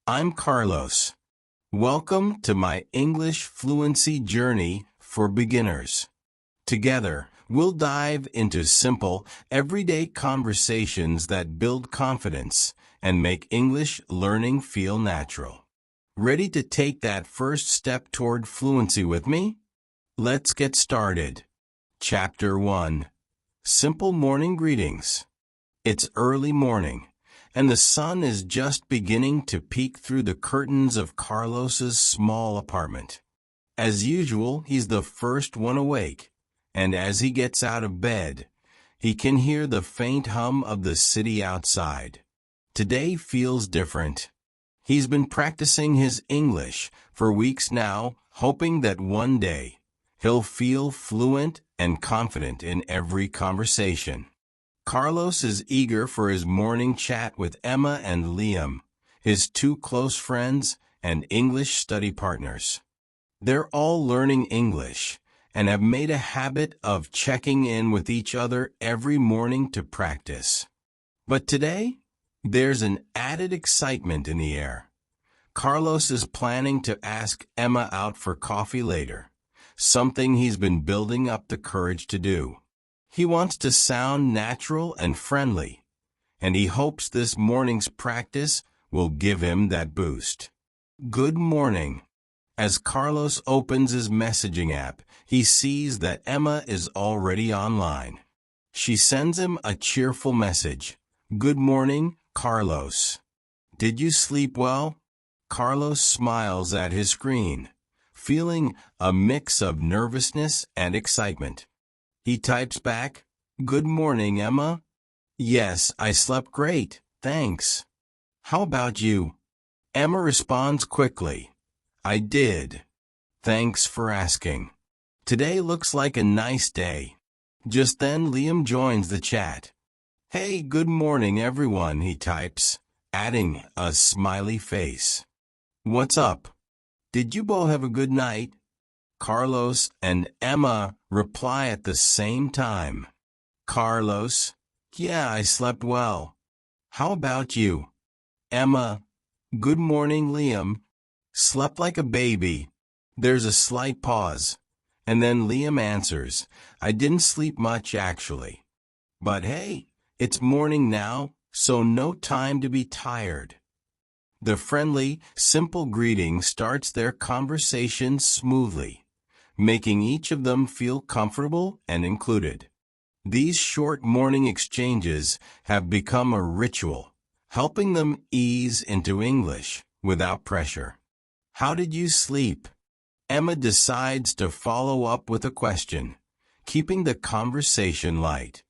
I'm Carlos. Welcome to my English fluency journey for beginners. Together, we'll dive into simple, everyday conversations that build confidence and make English learning feel natural. Ready to take that first step toward fluency with me? Let's get started. Chapter 1. Simple Morning Greetings. It's early morning, and the sun is just beginning to peek through the curtains of Carlos's small apartment. As usual, he's the first one awake, and as he gets out of bed, he can hear the faint hum of the city outside. Today feels different. He's been practicing his English for weeks now, hoping that one day he'll feel fluent and confident in every conversation. Carlos is eager for his morning chat with Emma and Liam, his two close friends and English study partners. They're all learning English and have made a habit of checking in with each other every morning to practice. But today, there's an added excitement in the air. Carlos is planning to ask Emma out for coffee later, something he's been building up the courage to do. He wants to sound natural and friendly, and he hopes this morning's practice will give him that boost. Good morning. As Carlos opens his messaging app, he sees that Emma is already online. She sends him a cheerful message. Good morning, Carlos. Did you sleep well? Carlos smiles at his screen, feeling a mix of nervousness and excitement. He types back, Good morning, Emma. Yes, I slept great, thanks. How about you? Emma responds quickly. I did. Thanks for asking. Today looks like a nice day. Just then Liam joins the chat. Hey, good morning, everyone, he types, adding a smiley face. What's up? Did you both have a good night? Carlos and Emma reply at the same time. Carlos, yeah, I slept well. How about you? Emma, good morning, Liam. Slept like a baby. There's a slight pause, and then Liam answers, I didn't sleep much actually. But hey, it's morning now, so no time to be tired. The friendly, simple greeting starts their conversation smoothly, making each of them feel comfortable and included. These short morning exchanges have become a ritual, helping them ease into English without pressure. How did you sleep? Emma decides to follow up with a question, keeping the conversation light.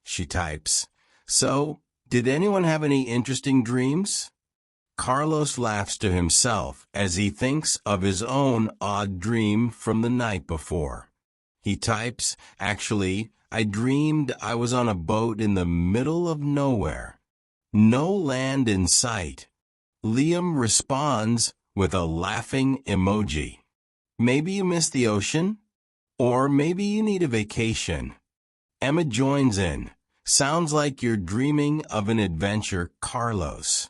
She types, So, did anyone have any interesting dreams? Carlos laughs to himself as he thinks of his own odd dream from the night before. He types, Actually, I dreamed I was on a boat in the middle of nowhere. No land in sight. Liam responds with a laughing emoji. Maybe you miss the ocean? Or maybe you need a vacation. Emma joins in. Sounds like you're dreaming of an adventure, Carlos.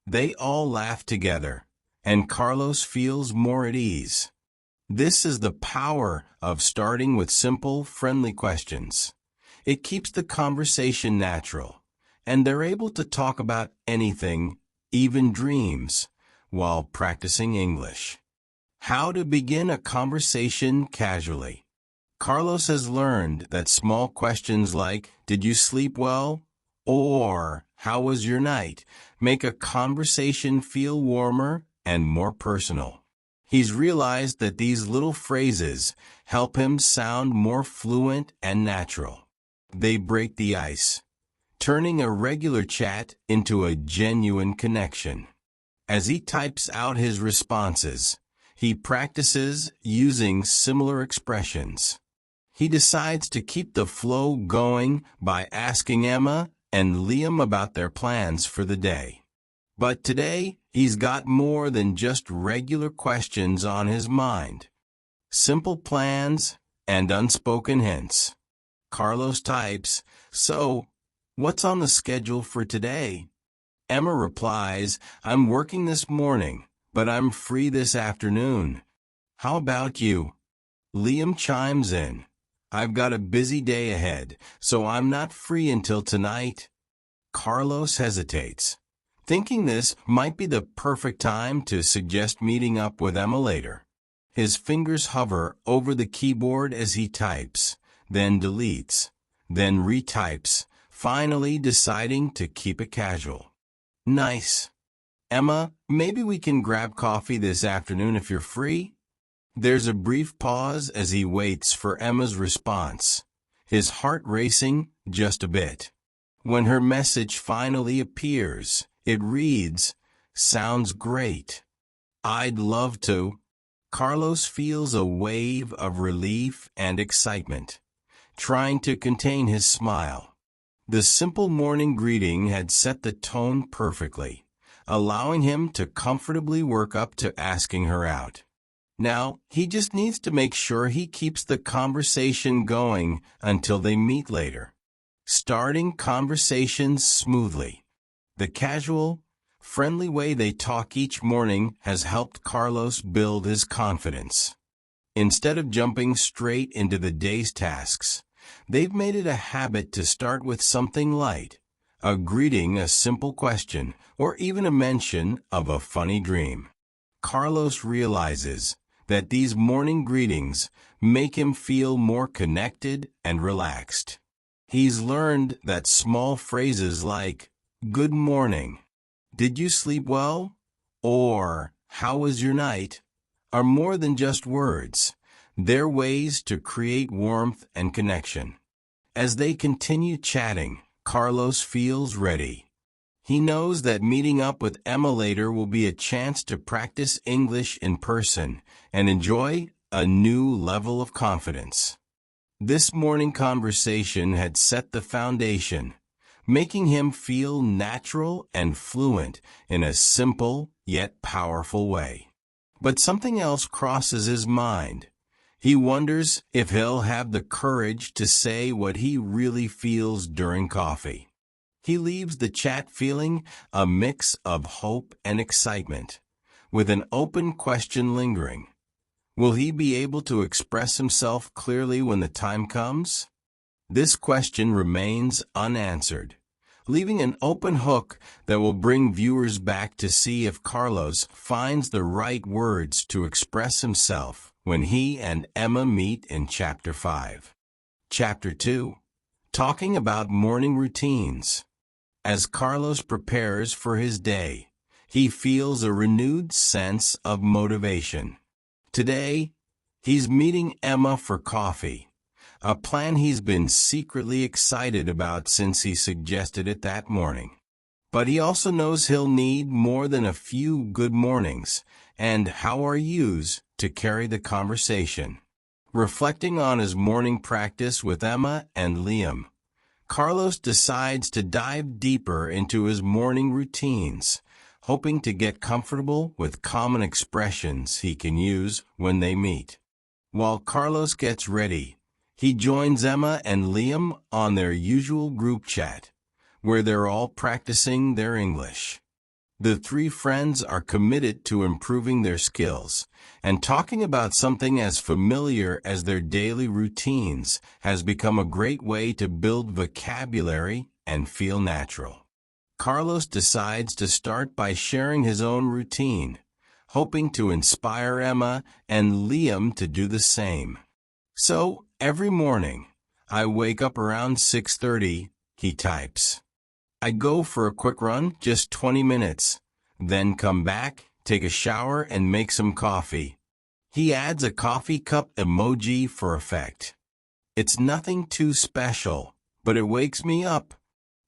They all laugh together, and Carlos feels more at ease. This is the power of starting with simple, friendly questions. It keeps the conversation natural, and they're able to talk about anything, even dreams, while practicing English. How to begin a conversation casually. Carlos has learned that small questions like, Did you sleep well? Or, How was your night? Make a conversation feel warmer and more personal. He's realized that these little phrases help him sound more fluent and natural. They break the ice, turning a regular chat into a genuine connection. As he types out his responses, he practices using similar expressions. He decides to keep the flow going by asking Emma and Liam about their plans for the day. But today, he's got more than just regular questions on his mind. Simple plans and unspoken hints. Carlos types, So, what's on the schedule for today? Emma replies, "I'm working this morning, but I'm free this afternoon. How about you?" Liam chimes in, "I've got a busy day ahead, so I'm not free until tonight." Carlos hesitates, thinking this might be the perfect time to suggest meeting up with Emma later. His fingers hover over the keyboard as he types, then deletes, then retypes, finally deciding to keep it casual. "Nice. Emma, maybe we can grab coffee this afternoon if you're free?" There's a brief pause as he waits for Emma's response, his heart racing just a bit. When her message finally appears, it reads, "Sounds great. I'd love to." Carlos feels a wave of relief and excitement, trying to contain his smile. The simple morning greeting had set the tone perfectly, allowing him to comfortably work up to asking her out. Now, he just needs to make sure he keeps the conversation going until they meet later, starting conversations smoothly. The casual, friendly way they talk each morning has helped Carlos build his confidence. Instead of jumping straight into the day's tasks, they've made it a habit to start with something light, a greeting, a simple question, or even a mention of a funny dream. Carlos realizes that these morning greetings make him feel more connected and relaxed. He's learned that small phrases like, "Good morning," "Did you sleep well?" or "How was your night?" are more than just words. They're ways to create warmth and connection. As they continue chatting, Carlos feels ready. He knows that meeting up with Emma later will be a chance to practice English in person and enjoy a new level of confidence. This morning conversation had set the foundation, making him feel natural and fluent in a simple yet powerful way. But something else crosses his mind. He wonders if he'll have the courage to say what he really feels during coffee. He leaves the chat feeling a mix of hope and excitement, with an open question lingering. Will he be able to express himself clearly when the time comes? This question remains unanswered, leaving an open hook that will bring viewers back to see if Carlos finds the right words to express himself when he and Emma meet in Chapter 5. Chapter 2. Talking about morning routines. As Carlos prepares for his day, he feels a renewed sense of motivation. Today, he's meeting Emma for coffee, a plan he's been secretly excited about since he suggested it that morning. But he also knows he'll need more than a few good mornings and how are yous to carry the conversation. Reflecting on his morning practice with Emma and Liam, Carlos decides to dive deeper into his morning routines, hoping to get comfortable with common expressions he can use when they meet. While Carlos gets ready, he joins Emma and Liam on their usual group chat, where they're all practicing their English. The three friends are committed to improving their skills, and talking about something as familiar as their daily routines has become a great way to build vocabulary and feel natural. Carlos decides to start by sharing his own routine, hoping to inspire Emma and Liam to do the same. "So, every morning, I wake up around 6:30, he types. "I go for a quick run, just 20 minutes, then come back, take a shower, and make some coffee." He adds a coffee cup emoji for effect. "It's nothing too special, but it wakes me up."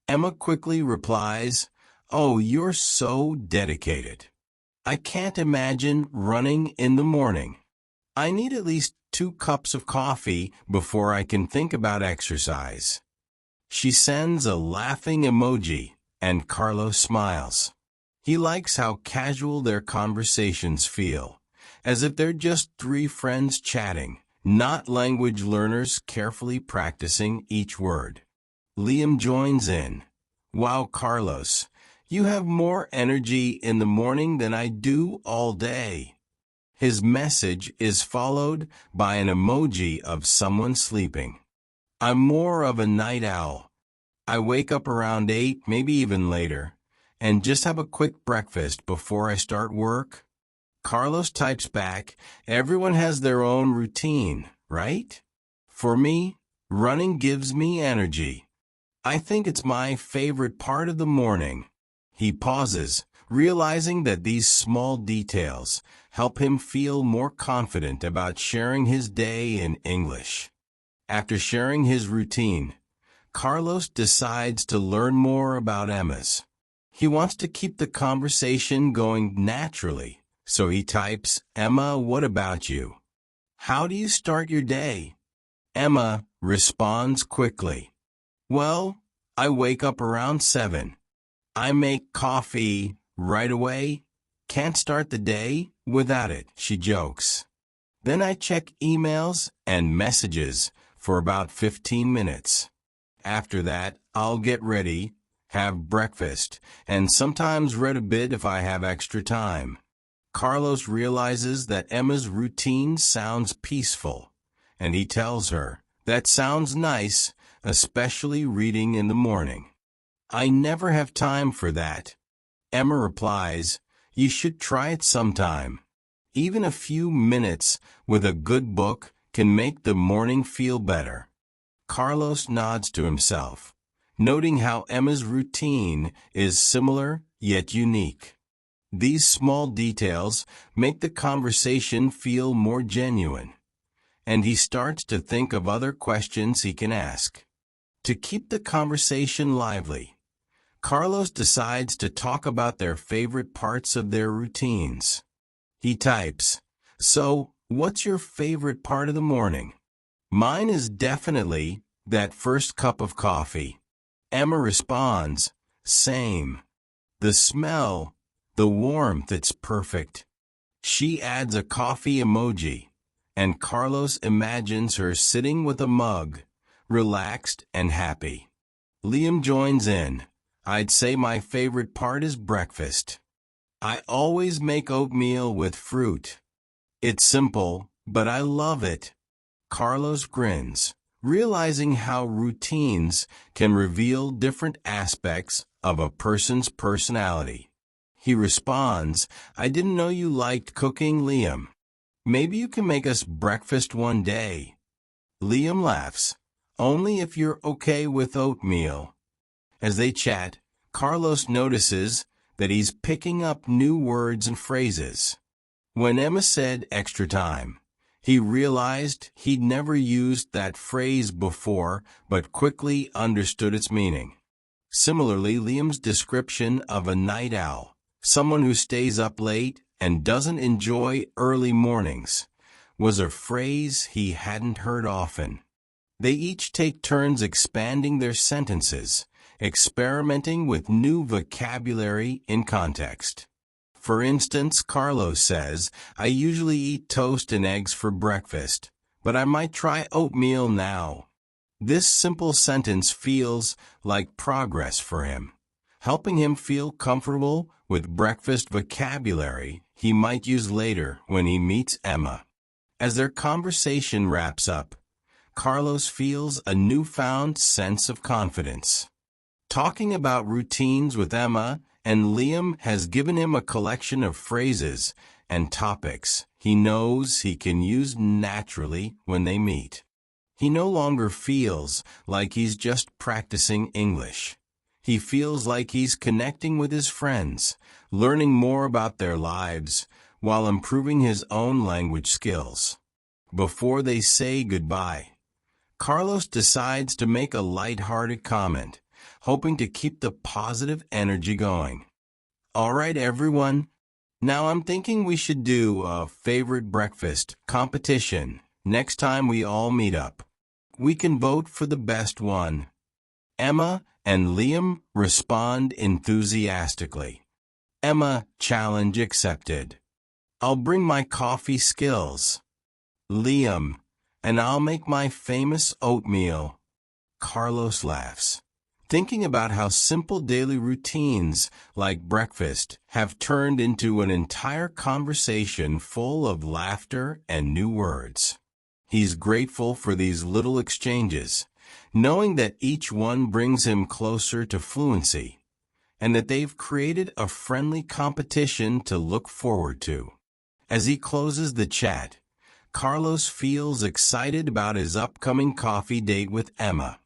Emma quickly replies, "Oh, you're so dedicated. I can't imagine running in the morning. I need at least 2 cups of coffee before I can think about exercise." She sends a laughing emoji, and Carlos smiles. He likes how casual their conversations feel, as if they're just 3 friends chatting, not language learners carefully practicing each word. Liam joins in. "Wow, Carlos, You have more energy in the morning than I do all day." His message is followed by an emoji of someone sleeping. "I'm more of a night owl. I wake up around 8, maybe even later, and just have a quick breakfast before I start work." Carlos types back, "Everyone has their own routine, right? For me, running gives me energy. I think it's my favorite part of the morning." He pauses, realizing that these small details help him feel more confident about sharing his day in English. After sharing his routine, Carlos decides to learn more about Emma's. He wants to keep the conversation going naturally, so he types, "Emma, what about you? How do you start your day?" Emma responds quickly, "Well, I wake up around 7. I make coffee right away. Can't start the day without it," she jokes. "Then I check emails and messages for about 15 minutes. After that, I'll get ready, have breakfast, and sometimes read a bit if I have extra time." Carlos realizes that Emma's routine sounds peaceful, and he tells her, "That sounds nice, especially reading in the morning." "I never have time for that." Emma replies, "You should try it sometime. Even a few minutes with a good book can make the morning feel better." Carlos nods to himself, noting how Emma's routine is similar yet unique. These small details make the conversation feel more genuine, and he starts to think of other questions he can ask. To keep the conversation lively, Carlos decides to talk about their favorite parts of their routines. He types, "So, what's your favorite part of the morning?" "Mine is definitely that first cup of coffee." Emma responds, "Same. The smell, the warmth, it's perfect." She adds a coffee emoji, and Carlos imagines her sitting with a mug, relaxed and happy. Liam joins in. "I'd say my favorite part is breakfast. I always make oatmeal with fruit. It's simple, but I love it." Carlos grins, realizing how routines can reveal different aspects of a person's personality. He responds, "I didn't know you liked cooking, Liam. Maybe you can make us breakfast one day." Liam laughs, "Only if you're okay with oatmeal." As they chat, Carlos notices that he's picking up new words and phrases. When Emma said extra time, he realized he'd never used that phrase before but quickly understood its meaning. Similarly, Liam's description of a night owl, someone who stays up late and doesn't enjoy early mornings, was a phrase he hadn't heard often. They each take turns expanding their sentences, experimenting with new vocabulary in context. For instance, Carlos says, "I usually eat toast and eggs for breakfast, but I might try oatmeal now." This simple sentence feels like progress for him, helping him feel comfortable with breakfast vocabulary he might use later when he meets Emma. As their conversation wraps up, Carlos feels a newfound sense of confidence. Talking about routines with Emma and Liam has given him a collection of phrases and topics he knows he can use naturally when they meet. He no longer feels like he's just practicing English. He feels like he's connecting with his friends, learning more about their lives, while improving his own language skills. Before they say goodbye, Carlos decides to make a light-hearted comment, hoping to keep the positive energy going. "All right, everyone. Now I'm thinking we should do a favorite breakfast competition next time we all meet up. We can vote for the best one." Emma and Liam respond enthusiastically. Emma, challenge accepted. "I'll bring my coffee skills." Liam, "And I'll make my famous oatmeal." Carlos laughs. thinking about how simple daily routines like breakfast have turned into an entire conversation full of laughter and new words. He's grateful for these little exchanges, knowing that each one brings him closer to fluency, and that they've created a friendly competition to look forward to. As he closes the chat, Carlos feels excited about his upcoming coffee date with Emma.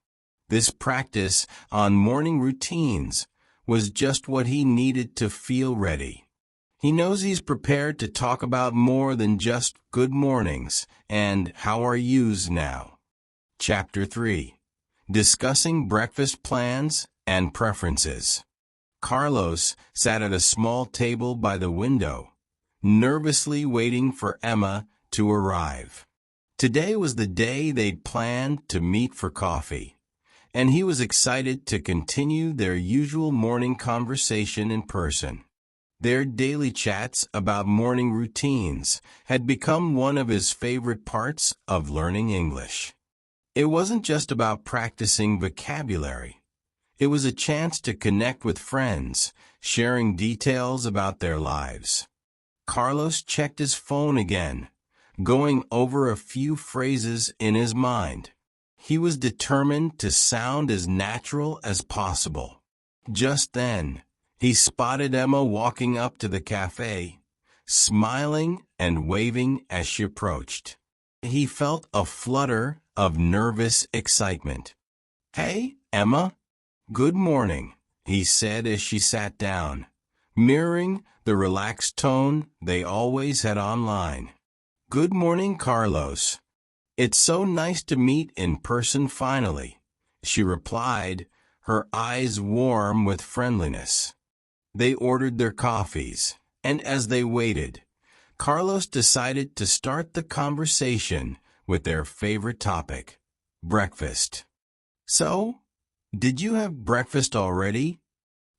This practice on morning routines was just what he needed to feel ready. He knows he's prepared to talk about more than just good mornings and how are yous now. Chapter 3. Discussing breakfast plans and preferences. Carlos sat at a small table by the window, nervously waiting for Emma to arrive. Today was the day they'd planned to meet for coffee, and he was excited to continue their usual morning conversation in person. Their daily chats about morning routines had become one of his favorite parts of learning English. It wasn't just about practicing vocabulary. It was a chance to connect with friends, sharing details about their lives. Carlos checked his phone again, going over a few phrases in his mind. He was determined to sound as natural as possible. Just then, he spotted Emma walking up to the cafe, smiling and waving as she approached. He felt a flutter of nervous excitement. "Hey, Emma. Good morning," he said as she sat down, mirroring the relaxed tone they always had online. "Good morning, Carlos. It's so nice to meet in person finally," she replied, her eyes warm with friendliness. They ordered their coffees, and as they waited, Carlos decided to start the conversation with their favorite topic, breakfast. "So, did you have breakfast already?"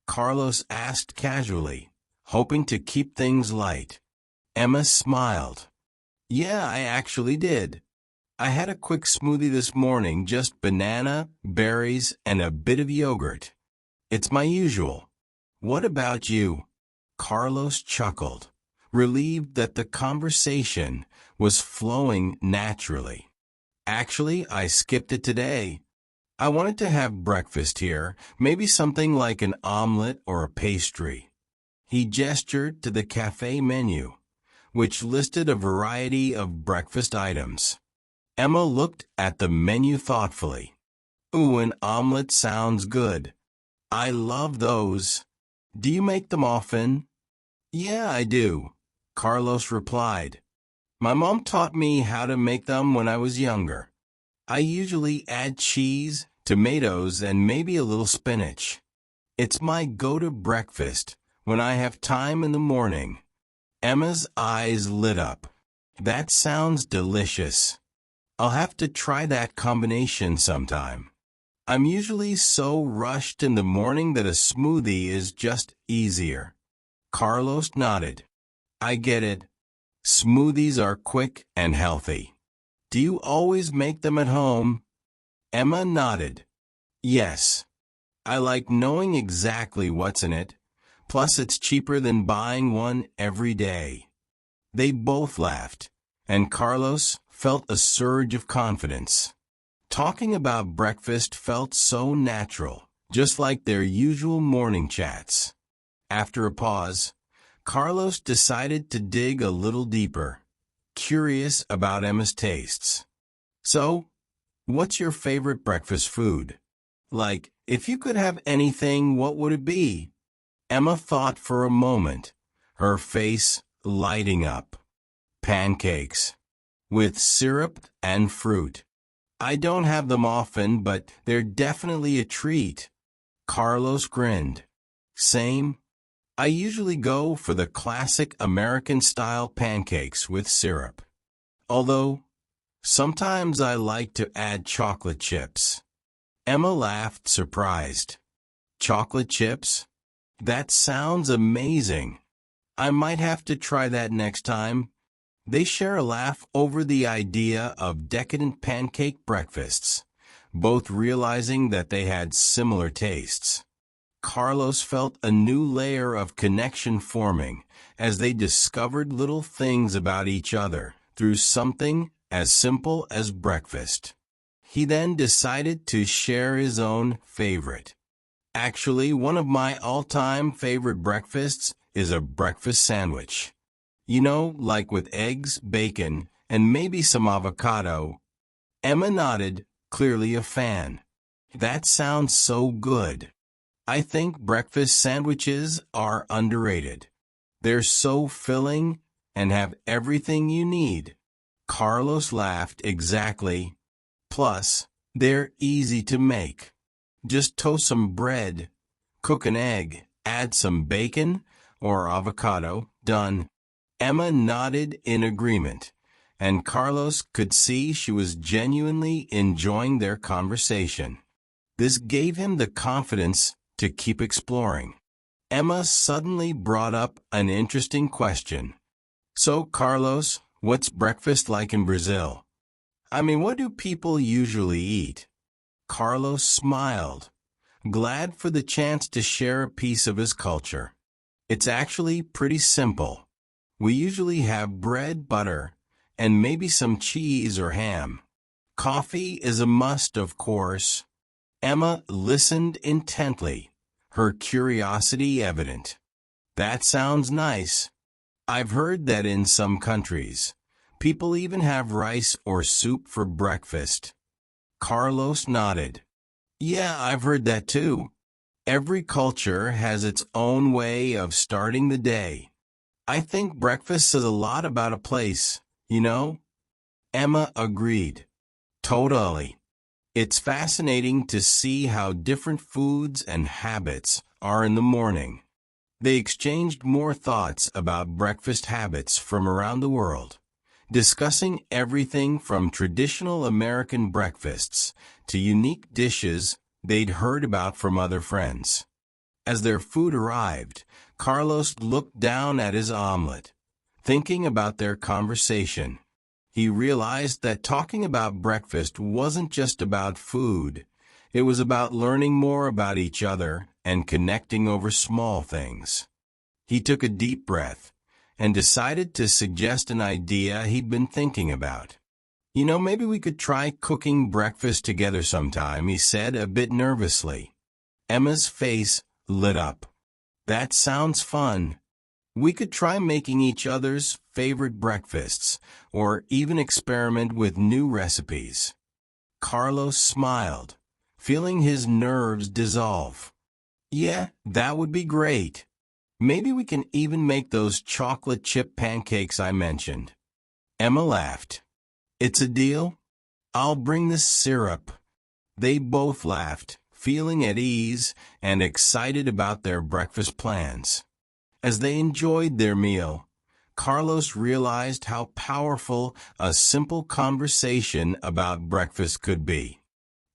Carlos asked casually, hoping to keep things light. Emma smiled. "Yeah, I actually did. I had a quick smoothie this morning, just banana, berries, and a bit of yogurt. It's my usual. What about you?" Carlos chuckled, relieved that the conversation was flowing naturally. "Actually, I skipped it today. I wanted to have breakfast here, maybe something like an omelet or a pastry." He gestured to the cafe menu, which listed a variety of breakfast items. Emma looked at the menu thoughtfully. "Ooh, an omelet sounds good. I love those. Do you make them often?" "Yeah, I do," Carlos replied. "My mom taught me how to make them when I was younger. I usually add cheese, tomatoes, and maybe a little spinach. It's my go-to breakfast when I have time in the morning." Emma's eyes lit up. "That sounds delicious. I'll have to try that combination sometime. I'm usually so rushed in the morning that a smoothie is just easier." Carlos nodded. "I get it. Smoothies are quick and healthy. Do you always make them at home?" Emma nodded. "Yes. I like knowing exactly what's in it. Plus, it's cheaper than buying one every day." They both laughed, and Carlos felt a surge of confidence. Talking about breakfast felt so natural, just like their usual morning chats. After a pause, Carlos decided to dig a little deeper, curious about Emma's tastes. "So, what's your favorite breakfast food? Like, if you could have anything, what would it be?" Emma thought for a moment, her face lighting up. "Pancakes. With syrup and fruit. I don't have them often, but they're definitely a treat." Carlos grinned. "Same. I usually go for the classic American-style pancakes with syrup. Although, sometimes I like to add chocolate chips." Emma laughed, surprised. "Chocolate chips? That sounds amazing. I might have to try that next time." They share a laugh over the idea of decadent pancake breakfasts, both realizing that they had similar tastes. Carlos felt a new layer of connection forming as they discovered little things about each other through something as simple as breakfast. He then decided to share his own favorite. Actually, one of my all-time favorite breakfasts is a breakfast sandwich. You know, like with eggs, bacon, and maybe some avocado. Emma nodded, clearly a fan. That sounds so good. I think breakfast sandwiches are underrated. They're so filling and have everything you need. Carlos laughed exactly. Plus, they're easy to make. Just toast some bread, cook an egg, add some bacon or avocado, done. Emma nodded in agreement, and Carlos could see she was genuinely enjoying their conversation. This gave him the confidence to keep exploring. Emma suddenly brought up an interesting question. So, Carlos, what's breakfast like in Brazil? I mean, what do people usually eat? Carlos smiled, glad for the chance to share a piece of his culture. It's actually pretty simple. We usually have bread, butter, and maybe some cheese or ham. Coffee is a must, of course. Emma listened intently, her curiosity evident. That sounds nice. I've heard that in some countries, people even have rice or soup for breakfast. Carlos nodded. Yeah, I've heard that too. Every culture has its own way of starting the day. I think breakfast says a lot about a place, you know? Emma agreed. Totally. It's fascinating to see how different foods and habits are in the morning. They exchanged more thoughts about breakfast habits from around the world, discussing everything from traditional American breakfasts to unique dishes they'd heard about from other friends. As their food arrived, Carlos looked down at his omelet, thinking about their conversation. He realized that talking about breakfast wasn't just about food. It was about learning more about each other and connecting over small things. He took a deep breath and decided to suggest an idea he'd been thinking about. You know, maybe we could try cooking breakfast together sometime, he said a bit nervously. Emma's face lit up. That sounds fun. We could try making each other's favorite breakfasts, or even experiment with new recipes. Carlos smiled, feeling his nerves dissolve. Yeah, that would be great. Maybe we can even make those chocolate chip pancakes I mentioned. Emma laughed. It's a deal? I'll bring the syrup. They both laughed, feeling at ease and excited about their breakfast plans. As they enjoyed their meal, Carlos realized how powerful a simple conversation about breakfast could be.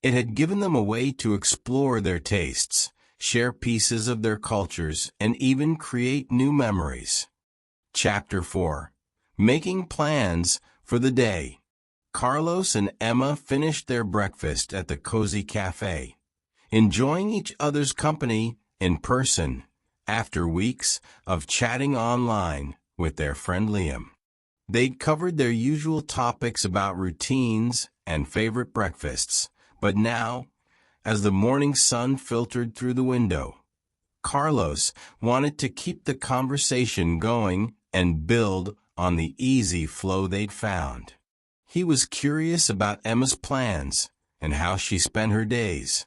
It had given them a way to explore their tastes, share pieces of their cultures, and even create new memories. Chapter 4. Making Plans for the Day. Carlos and Emma finished their breakfast at the cozy cafe, enjoying each other's company in person after weeks of chatting online with their friend Liam. They'd covered their usual topics about routines and favorite breakfasts, but now, as the morning sun filtered through the window, Carlos wanted to keep the conversation going and build on the easy flow they'd found. He was curious about Emma's plans and how she spent her days.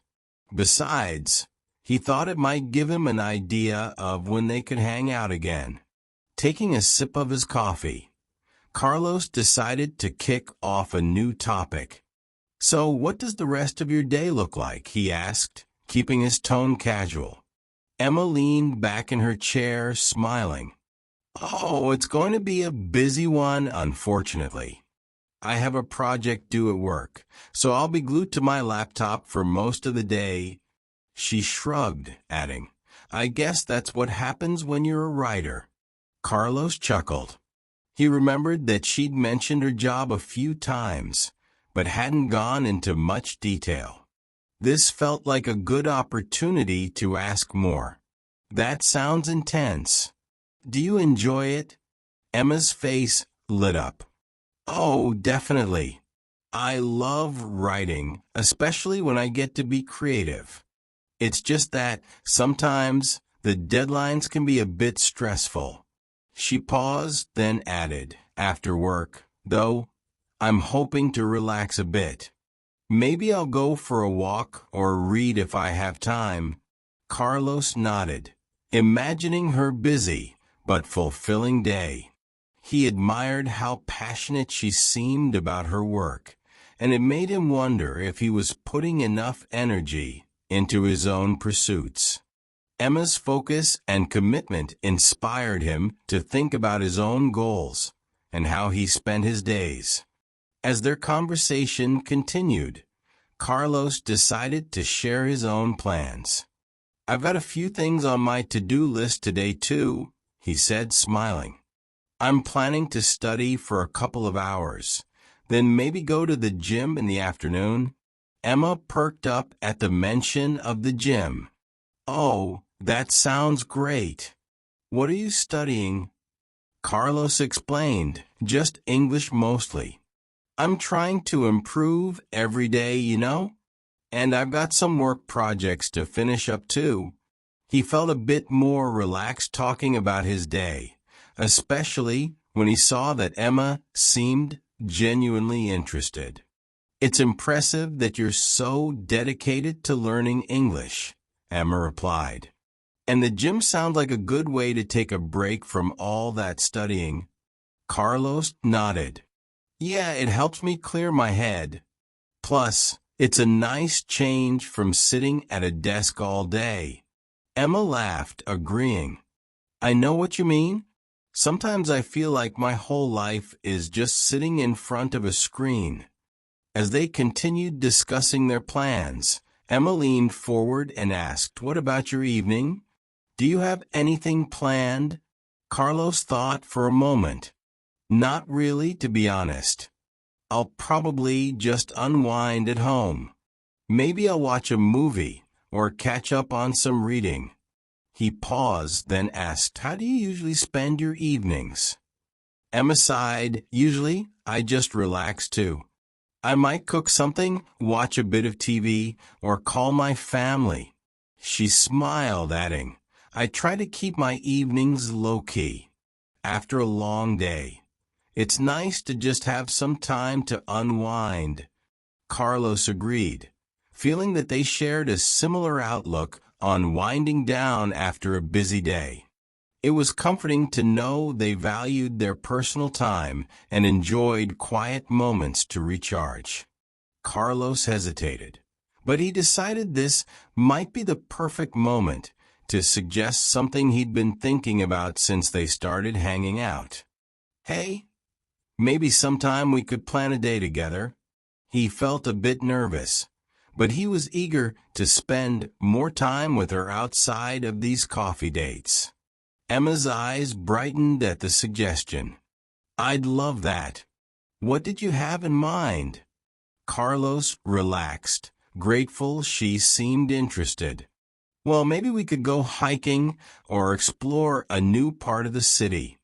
Besides, he thought it might give him an idea of when they could hang out again. Taking a sip of his coffee, Carlos decided to kick off a new topic. So, what does the rest of your day look like? He asked, keeping his tone casual. Emma leaned back in her chair, smiling. Oh, it's going to be a busy one, unfortunately. I have a project due at work, so I'll be glued to my laptop for most of the day. She shrugged, adding, I guess that's what happens when you're a writer. Carlos chuckled. He remembered that she'd mentioned her job a few times, but hadn't gone into much detail. This felt like a good opportunity to ask more. That sounds intense. Do you enjoy it? Emma's face lit up. Oh, definitely. I love writing, especially when I get to be creative. It's just that sometimes the deadlines can be a bit stressful. She paused, then added, after work, though, I'm hoping to relax a bit. Maybe I'll go for a walk or read if I have time. Carlos nodded, imagining her busy but fulfilling day. He admired how passionate she seemed about her work, and it made him wonder if he was putting enough energy into his own pursuits. Emma's focus and commitment inspired him to think about his own goals and how he spent his days. As their conversation continued, Carlos decided to share his own plans. I've got a few things on my to-do list today too, he said, smiling. I'm planning to study for a couple of hours, then maybe go to the gym in the afternoon. Emma perked up at the mention of the gym. Oh, that sounds great. What are you studying? Carlos explained, just English mostly. I'm trying to improve every day, and I've got some work projects to finish up too. He felt a bit more relaxed talking about his day, especially when he saw that Emma seemed genuinely interested. It's impressive that you're so dedicated to learning English, Emma replied. And the gym sounds like a good way to take a break from all that studying. Carlos nodded. Yeah, it helps me clear my head. Plus, it's a nice change from sitting at a desk all day. Emma laughed, agreeing. I know what you mean. Sometimes I feel like my whole life is just sitting in front of a screen. As they continued discussing their plans, Emma leaned forward and asked, What about your evening? Do you have anything planned? Carlos thought for a moment. Not really, to be honest. I'll probably just unwind at home. Maybe I'll watch a movie or catch up on some reading. He paused, then asked, How do you usually spend your evenings? Emma sighed, Usually, I just relax too. I might cook something, watch a bit of TV, or call my family. She smiled, adding, I try to keep my evenings low-key. After a long day, it's nice to just have some time to unwind. Carlos agreed, feeling that they shared a similar outlook on winding down after a busy day. It was comforting to know they valued their personal time and enjoyed quiet moments to recharge. Carlos hesitated, but he decided this might be the perfect moment to suggest something he'd been thinking about since they started hanging out. Hey, maybe sometime we could plan a day together. He felt a bit nervous, but he was eager to spend more time with her outside of these coffee dates. Emma's eyes brightened at the suggestion. I'd love that. What did you have in mind? Carlos relaxed, grateful she seemed interested. Well, maybe we could go hiking or explore a new part of the city.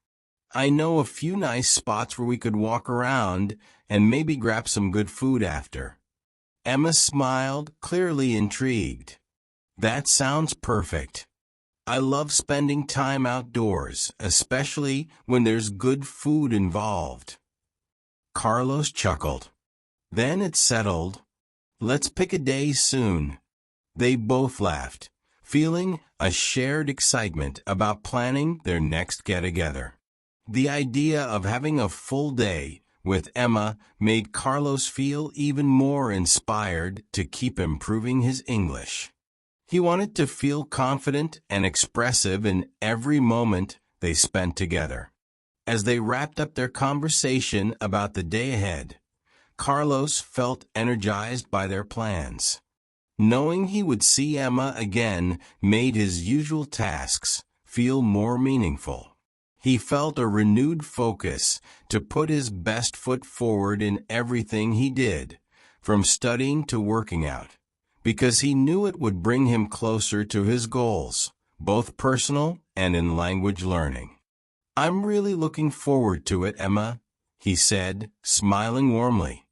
I know a few nice spots where we could walk around and maybe grab some good food after. Emma smiled, clearly intrigued. That sounds perfect. I love spending time outdoors, especially when there's good food involved. Carlos chuckled. Then it settled. Let's pick a day soon. They both laughed, feeling a shared excitement about planning their next get-together. The idea of having a full day with Emma made Carlos feel even more inspired to keep improving his English. He wanted to feel confident and expressive in every moment they spent together. As they wrapped up their conversation about the day ahead, Carlos felt energized by their plans. Knowing he would see Emma again made his usual tasks feel more meaningful. He felt a renewed focus to put his best foot forward in everything he did, from studying to working out, because he knew it would bring him closer to his goals, both personal and in language learning. "I'm really looking forward to it, Emma," he said, smiling warmly.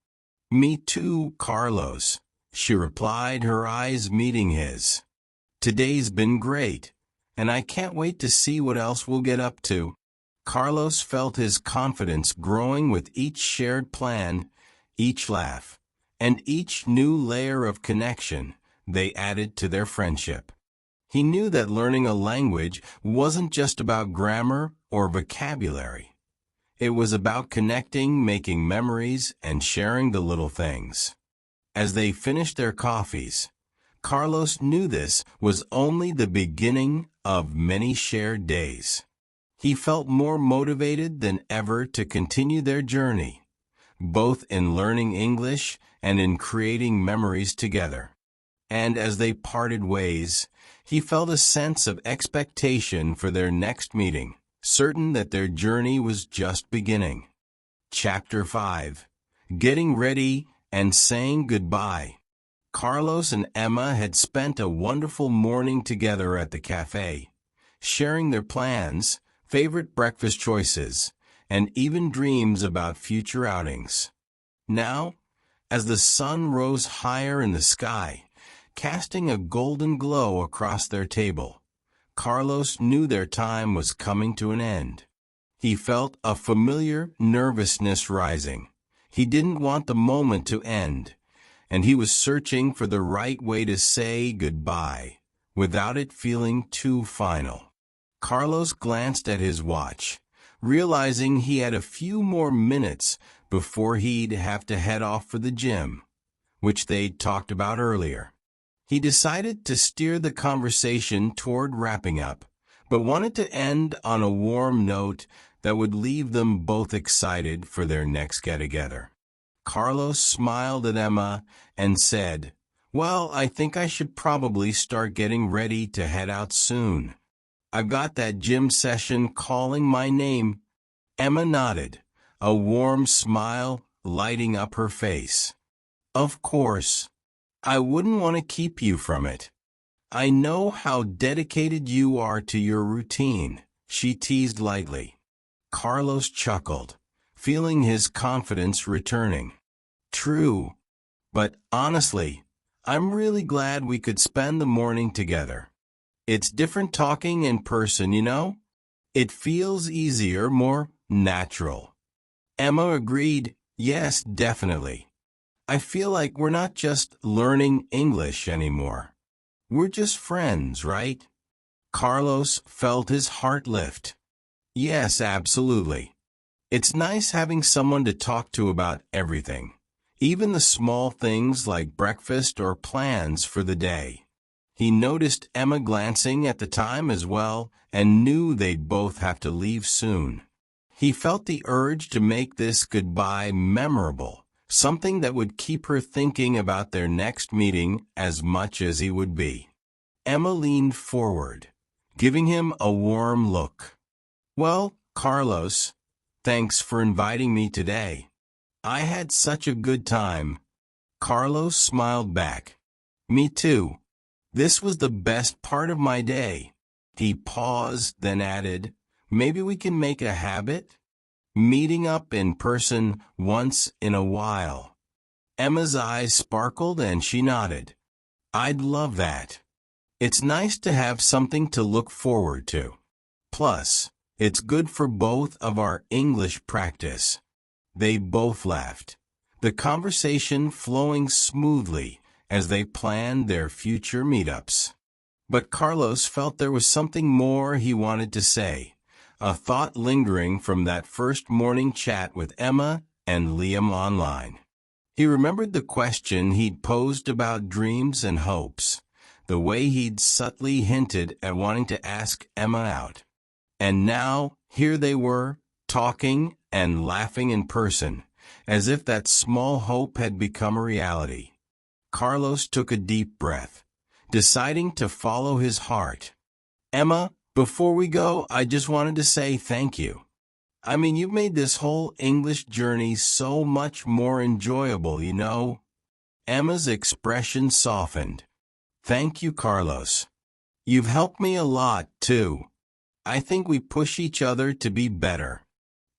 "Me too, Carlos," she replied, her eyes meeting his. "Today's been great, and I can't wait to see what else we'll get up to." Carlos felt his confidence growing with each shared plan, each laugh, and each new layer of connection they added to their friendship. He knew that learning a language wasn't just about grammar or vocabulary. It was about connecting, making memories, and sharing the little things. As they finished their coffees, Carlos knew this was only the beginning of many shared days. He felt more motivated than ever to continue their journey, both in learning English and in creating memories together. And as they parted ways, he felt a sense of expectation for their next meeting, certain that their journey was just beginning. Chapter 5. Getting Ready and Saying Goodbye. Carlos and Emma had spent a wonderful morning together at the cafe, sharing their plans, favorite breakfast choices, and even dreams about future outings. Now, as the sun rose higher in the sky, casting a golden glow across their table, Carlos knew their time was coming to an end. He felt a familiar nervousness rising. He didn't want the moment to end, and he was searching for the right way to say goodbye without it feeling too final. Carlos glanced at his watch, realizing he had a few more minutes before he'd have to head off for the gym, which they'd talked about earlier. He decided to steer the conversation toward wrapping up, but wanted to end on a warm note that would leave them both excited for their next get-together. Carlos smiled at Emma and said, "Well, I think I should probably start getting ready to head out soon. I've got that gym session calling my name." Emma nodded, a warm smile lighting up her face. "Of course. I wouldn't want to keep you from it. I know how dedicated you are to your routine," she teased lightly. Carlos chuckled, feeling his confidence returning. "True. But honestly, I'm really glad we could spend the morning together. It's different talking in person, you know? It feels easier, more natural." Emma agreed, "Yes, definitely. I feel like we're not just learning English anymore. We're just friends, right?" Carlos felt his heart lift. "Yes, absolutely. It's nice having someone to talk to about everything, even the small things like breakfast or plans for the day." He noticed Emma glancing at the time as well and knew they'd both have to leave soon. He felt the urge to make this goodbye memorable, something that would keep her thinking about their next meeting as much as he would be. Emma leaned forward, giving him a warm look. "Well, Carlos, thanks for inviting me today. I had such a good time." Carlos smiled back. "Me too. This was the best part of my day." He paused, then added, "Maybe we can make a habit? Meeting up in person once in a while." Emma's eyes sparkled and she nodded. "I'd love that. It's nice to have something to look forward to. Plus, it's good for both of our English practice." They both laughed, the conversation flowing smoothly as they planned their future meetups. But Carlos felt there was something more he wanted to say, a thought lingering from that first morning chat with Emma and Liam online. He remembered the question he'd posed about dreams and hopes, the way he'd subtly hinted at wanting to ask Emma out. And now, here they were, talking and laughing in person, as if that small hope had become a reality. Carlos took a deep breath, deciding to follow his heart. "Emma, before we go, I just wanted to say thank you. I mean, you've made this whole English journey so much more enjoyable, you know." Emma's expression softened. Thank you, Carlos. You've helped me a lot, too. I think we push each other to be better.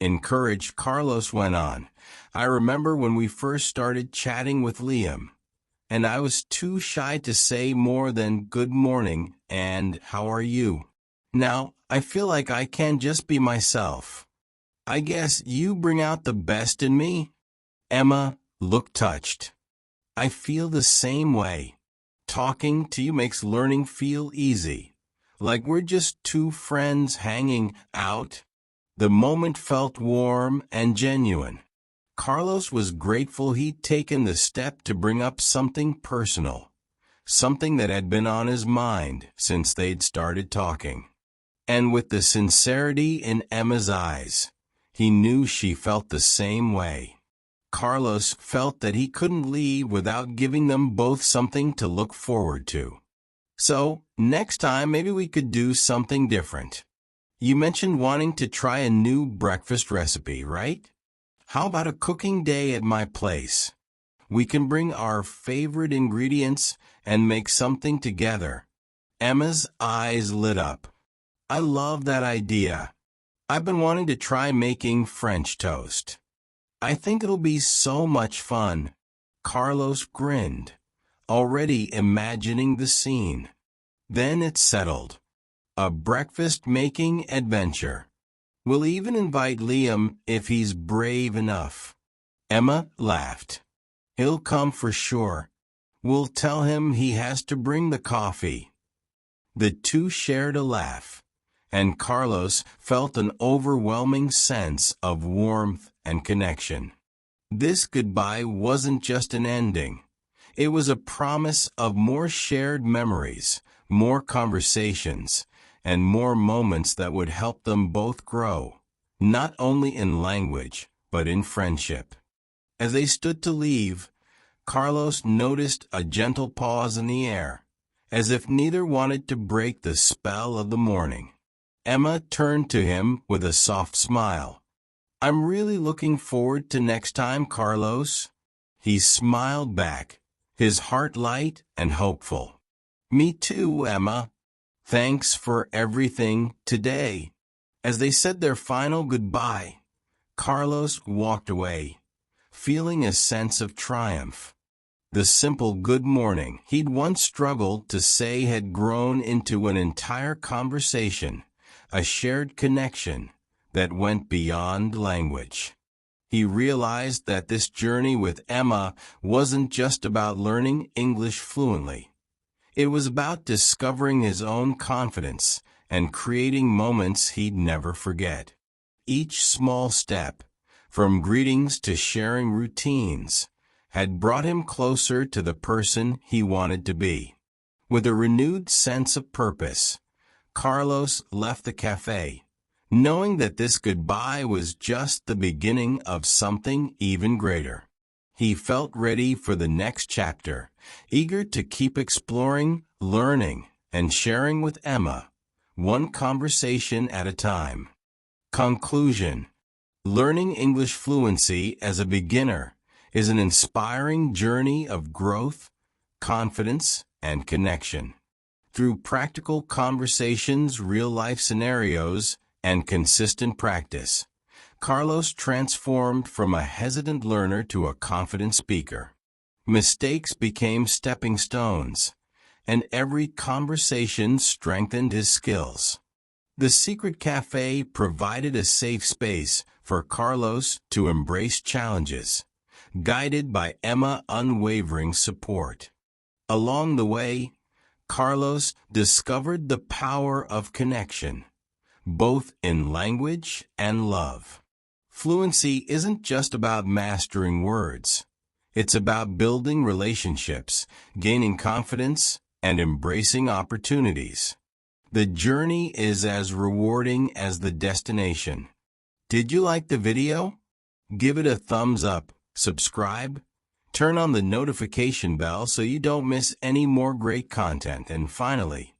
Encouraged, Carlos went on. I remember when we first started chatting with Liam, and I was too shy to say more than good morning and how are you. Now, I feel like I can just be myself. I guess you bring out the best in me? Emma looked touched. I feel the same way. Talking to you makes learning feel easy, like we're just two friends hanging out. The moment felt warm and genuine. Carlos was grateful he'd taken the step to bring up something personal, something that had been on his mind since they'd started talking. And with the sincerity in Emma's eyes, he knew she felt the same way. Carlos felt that he couldn't leave without giving them both something to look forward to. So, next time maybe we could do something different. You mentioned wanting to try a new breakfast recipe, right? How about a cooking day at my place? We can bring our favorite ingredients and make something together. Emma's eyes lit up. I love that idea. I've been wanting to try making French toast. I think it'll be so much fun. Carlos grinned, already imagining the scene. Then it settled. A breakfast-making adventure. We'll even invite Liam if he's brave enough. Emma laughed. He'll come for sure. We'll tell him he has to bring the coffee. The two shared a laugh, and Carlos felt an overwhelming sense of warmth and connection. This goodbye wasn't just an ending. It was a promise of more shared memories, more conversations, and more moments that would help them both grow, not only in language, but in friendship. As they stood to leave, Carlos noticed a gentle pause in the air, as if neither wanted to break the spell of the morning. Emma turned to him with a soft smile. I'm really looking forward to next time, Carlos. He smiled back, his heart light and hopeful. Me too, Emma. Thanks for everything today. As they said their final goodbye, Carlos walked away, feeling a sense of triumph. The simple good morning he'd once struggled to say had grown into an entire conversation, a shared connection that went beyond language. He realized that this journey with Emma wasn't just about learning English fluently. It was about discovering his own confidence and creating moments he'd never forget. Each small step, from greetings to sharing routines, had brought him closer to the person he wanted to be. With a renewed sense of purpose, Carlos left the cafe, knowing that this goodbye was just the beginning of something even greater. He felt ready for the next chapter, eager to keep exploring, learning, and sharing with Emma, one conversation at a time. Conclusion: learning English fluency as a beginner is an inspiring journey of growth, confidence, and connection. Through practical conversations, real-life scenarios, and consistent practice, Carlos transformed from a hesitant learner to a confident speaker. Mistakes became stepping stones, and every conversation strengthened his skills. The Secret Cafe provided a safe space for Carlos to embrace challenges, guided by Emma's unwavering support. Along the way, Carlos discovered the power of connection, both in language and love. Fluency isn't just about mastering words. It's about building relationships, gaining confidence, and embracing opportunities. The journey is as rewarding as the destination. Did you like the video? Give it a thumbs up, subscribe, turn on the notification bell so you don't miss any more great content, and finally,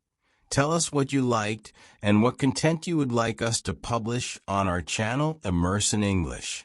tell us what you liked and what content you would like us to publish on our channel, Immerse in English.